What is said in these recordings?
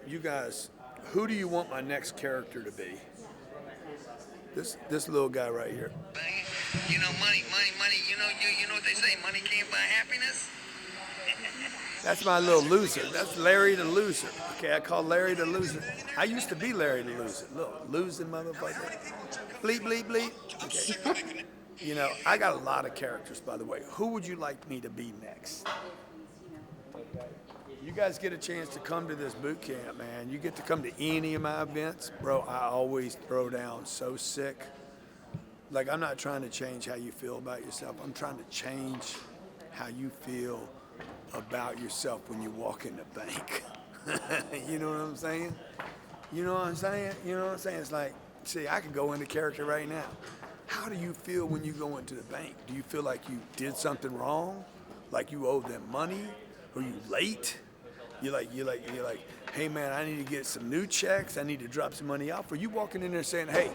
you guys, who do you want my next character to be? This little guy right here. You know, money. You know what they say, money can't buy happiness. That's my little loser. That's Larry the loser. Okay, I call Larry the loser. I used to be Larry the loser. Little losing motherfucker. Bleep, bleep, bleep. Okay. You know, I got a lot of characters, by the way. Who would you like me to be next? You guys get a chance to come to this boot camp, man. You get to come to any of my events. Bro, I always throw down so sick. Like, I'm not trying to change how you feel about yourself. I'm trying to change how you feel about yourself when you walk in the bank. You know what I'm saying? You know what I'm saying? You know what I'm saying? It's like, see, I could go into character right now. How do you feel when you go into the bank? Do you feel like you did something wrong? Like you owe them money? Or you late? You're like, hey man, I need to get some new checks. I need to drop some money off. Or you walking in there saying, hey,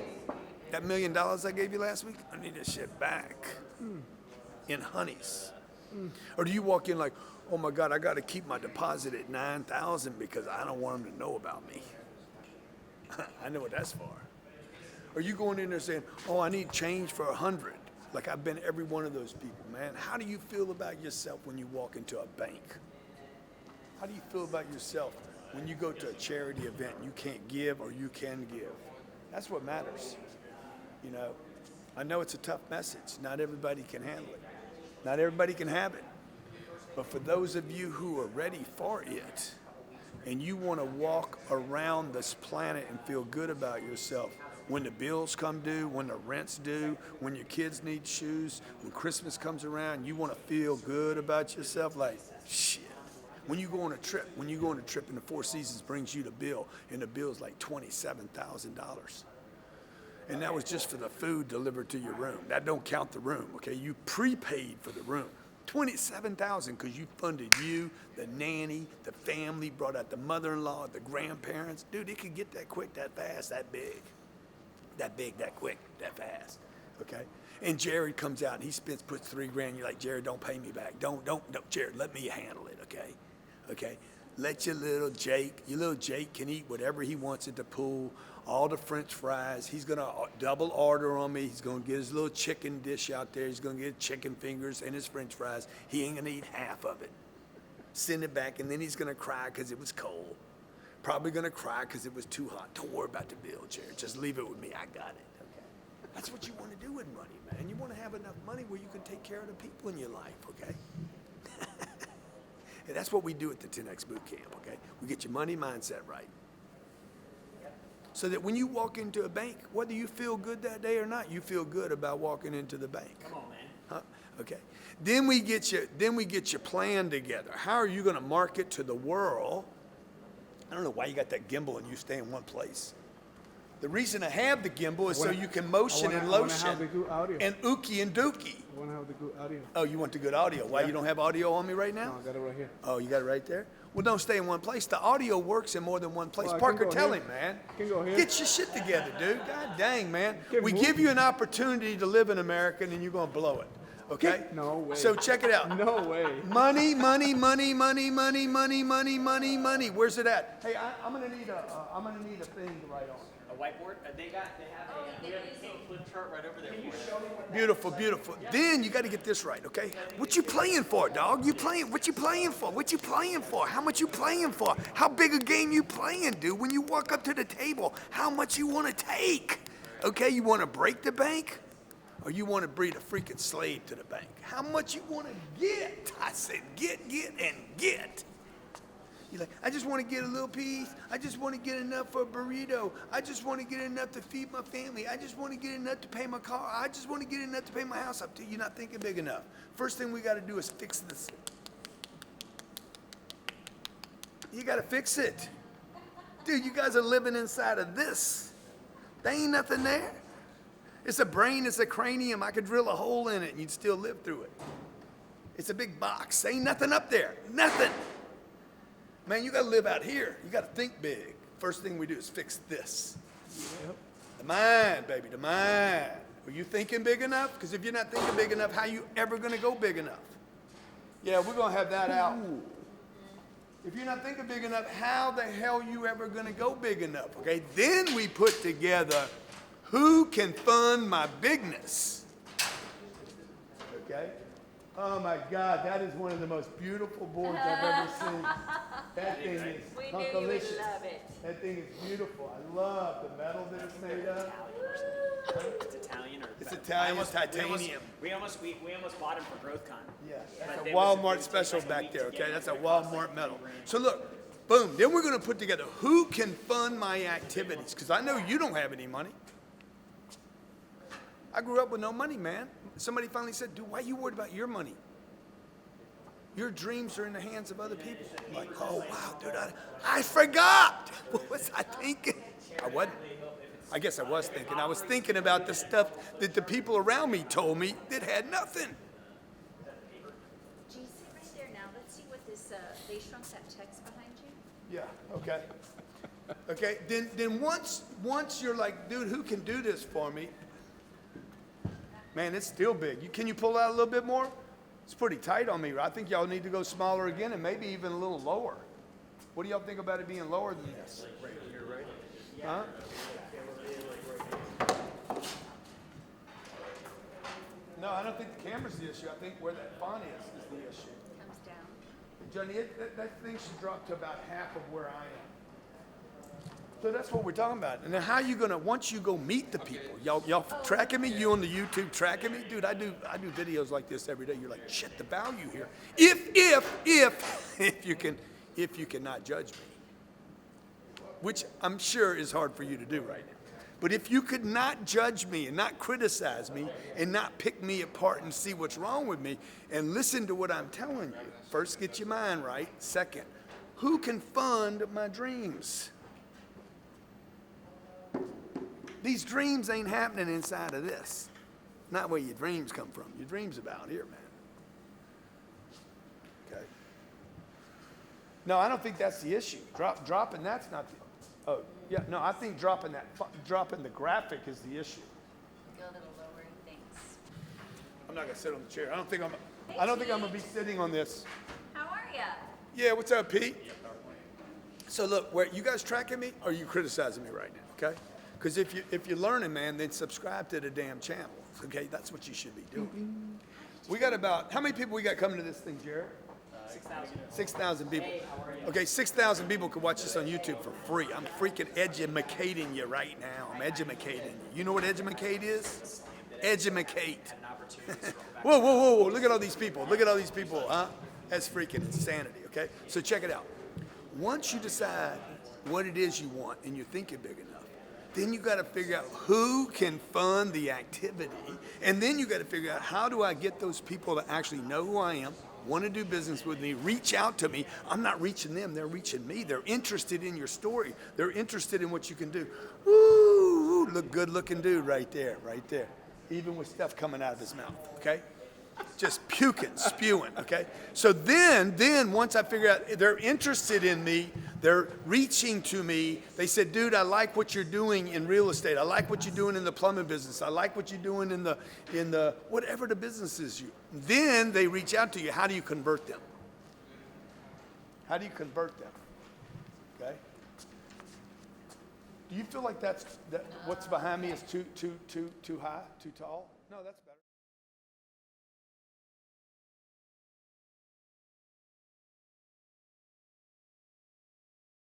that $1 million I gave you last week, I need that shit back in honeys. Or do you walk in like, oh my God, I got to keep my deposit at $9,000 because I don't want them to know about me. I know what that's for. Or you going in there saying, oh, I need change for 100. Like I've been every one of those people, man. How do you feel about yourself when you walk into a bank? How do you feel about yourself when you go to a charity event and you can't give or you can give? That's what matters. You know, I know it's a tough message. Not everybody can handle it. Not everybody can have it. But for those of you who are ready for it and you want to walk around this planet and feel good about yourself, when the bills come due, when the rent's due, when your kids need shoes, when Christmas comes around, you want to feel good about yourself, like, shit. When you go on a trip and the Four Seasons brings you the bill, and the bill's like $27,000. And that was just for the food delivered to your room. That don't count the room, okay? You prepaid for the room. $27,000 because you funded you, the nanny, the family, brought out the mother-in-law, the grandparents. Dude, it could get that quick, that fast, that big. That big, that quick, that fast, okay? And Jared comes out and puts $3,000. You're like, Jared, don't pay me back. Don't, Jared, let me handle it, okay? Okay? Let your little Jake can eat whatever he wants at the pool, all the French fries. He's gonna double order on me. He's gonna get his little chicken dish out there. He's gonna get chicken fingers and his French fries. He ain't gonna eat half of it. Send it back, and then he's gonna cry because it was cold. Probably gonna cry because it was too hot. Don't worry about the bill, Jared. Just leave it with me. I got it. Okay. That's what you want to do with money, man. You want to have enough money where you can take care of the people in your life, okay? And that's what we do at the 10X Boot Camp, okay? We get your money mindset right. So that when you walk into a bank, whether you feel good that day or not, you feel good about walking into the bank. Come on, man. Huh? Okay. Then we get your plan together. How are you going to market to the world? I don't know why you got that gimbal and you stay in one place. The reason I have the gimbal is so you can motion and lotion and ookie and dookie. I want to have the good audio. Oh, you want the good audio. Why, you don't have audio on me right now? No, I got it right here. Oh, you got it right there? Well, don't stay in one place. The audio works in more than one place. Well, Parker, tell him, man. I can go here. Get your shit together, dude. God dang, man. We move. give you an opportunity to live in America, and then you're going to blow it. Okay? No way. So check it out. No way. Money, money, money, money, money, money, money, money, money. Where's it at? Hey, I'm gonna need a thing to write on. A whiteboard? We have a flip chart right over there. Beautiful, beautiful. Then you got to get this right, okay? What you playing for, dog? What you playing for? What you playing for? How much you playing for? How big a game you playing, dude? When you walk up to the table, how much you want to take? Okay, you want to break the bank? Or you want to breed a freaking slave to the bank? How much you want to get? I said get, and get. You're like, I just want to get a little piece. I just want to get enough for a burrito. I just want to get enough to feed my family. I just want to get enough to pay my car. I just want to get enough to pay my house up to. You're not thinking big enough. First thing we got to do is fix this. You got to fix it. Dude, you guys are living inside of this. There ain't nothing there. It's a brain, it's a cranium. I could drill a hole in it and you'd still live through it. It's a big box. There ain't nothing up there. Nothing. Man, you got to live out here. You got to think big. First thing we do is fix this. Yep. The mind, baby, the mind. Are you thinking big enough? Because if you're not thinking big enough, how you ever going to go big enough? Yeah, we're going to have that out. If you're not thinking big enough, how the hell are you ever going to go big enough? Okay, then we put together who can fund my bigness. Okay? Oh my God, that is one of the most beautiful boards I've ever seen. That thing is We knew you would delicious. love it. That thing is beautiful. I love the metal that it's made of. It's Italian or It's Italian titanium. We almost bought him for GrowthCon. Yeah, But that's a it was Walmart it special takes like a back week there, to get okay? it. That's a It costs Walmart like metal. $3,000. So look, boom, then we're gonna put together who can fund my activities, because I know you don't have any money. I grew up with no money, man. Somebody finally said, dude, why are you worried about your money? Your dreams are in the hands of other people. I'm like, oh wow, dude, I forgot. What was I thinking? I wasn't. I guess I was thinking. I was thinking about the stuff that the people around me told me that had nothing. Do you sit right there now? Let's see what this, they shrunk that text behind you. Yeah, okay. Okay, then once you're like, dude, who can do this for me? Man, it's still big. Can you pull out a little bit more? It's pretty tight on me. I think y'all need to go smaller again and maybe even a little lower. What do y'all think about it being lower than this? Right here, right? Huh? No, I don't think the camera's the issue. I think where that font is the issue. Comes down. Johnny, that thing should drop to about half of where I am. So that's what we're talking about. And then how you gonna, once you go meet the people, y'all tracking me, you on the YouTube tracking me? Dude, I do videos like this every day. You're like, shit, the value here. If you cannot judge me, which I'm sure is hard for you to do right now. But if you could not judge me and not criticize me and not pick me apart and see what's wrong with me and listen to what I'm telling you, first get your mind right. Second, who can fund my dreams? These dreams ain't happening inside of this. Not where your dreams come from. Your dreams about here, man. Okay. No, I don't think that's the issue. Dropping that's not the. Oh, yeah. No, I think dropping the graphic is the issue. Go a little lower, thanks. I'm not gonna sit on the chair. I don't think I'm gonna be sitting on this. How are ya? Yeah. What's up, Pete? So look, where you guys tracking me, or are you criticizing me right now? Okay. Because if you're learning, man, then subscribe to the damn channel. Okay, that's what you should be doing. We got about, how many people we got coming to this thing, Jared? 6,000. 6,000 people. Hey, how are you? Okay, 6,000 people can watch this on YouTube for free. I'm freaking edumacating you right now. I'm edumacating you. You know what edumacate is? Edumacate. An opportunity to scroll back. Whoa. Look at all these people. Look at all these people, huh? That's freaking insanity, okay? So check it out. Once you decide what it is you want and you're thinking big enough, then you got to figure out who can fund the activity. And then you got to figure out how do I get those people to actually know who I am, want to do business with me, reach out to me. I'm not reaching them, they're reaching me. They're interested in your story. They're interested in what you can do. Woo, look good looking dude right there. Even with stuff coming out of his mouth, okay? Just puking, spewing, okay? So then once I figure out they're interested in me, they're reaching to me, they said, dude, I like what you're doing in real estate. I like what you're doing in the plumbing business. I like what you're doing in the whatever the business is. Then they reach out to you. How do you convert them? How do you convert them? Okay? Do you feel like that what's behind me is too high, too tall? No, that's better.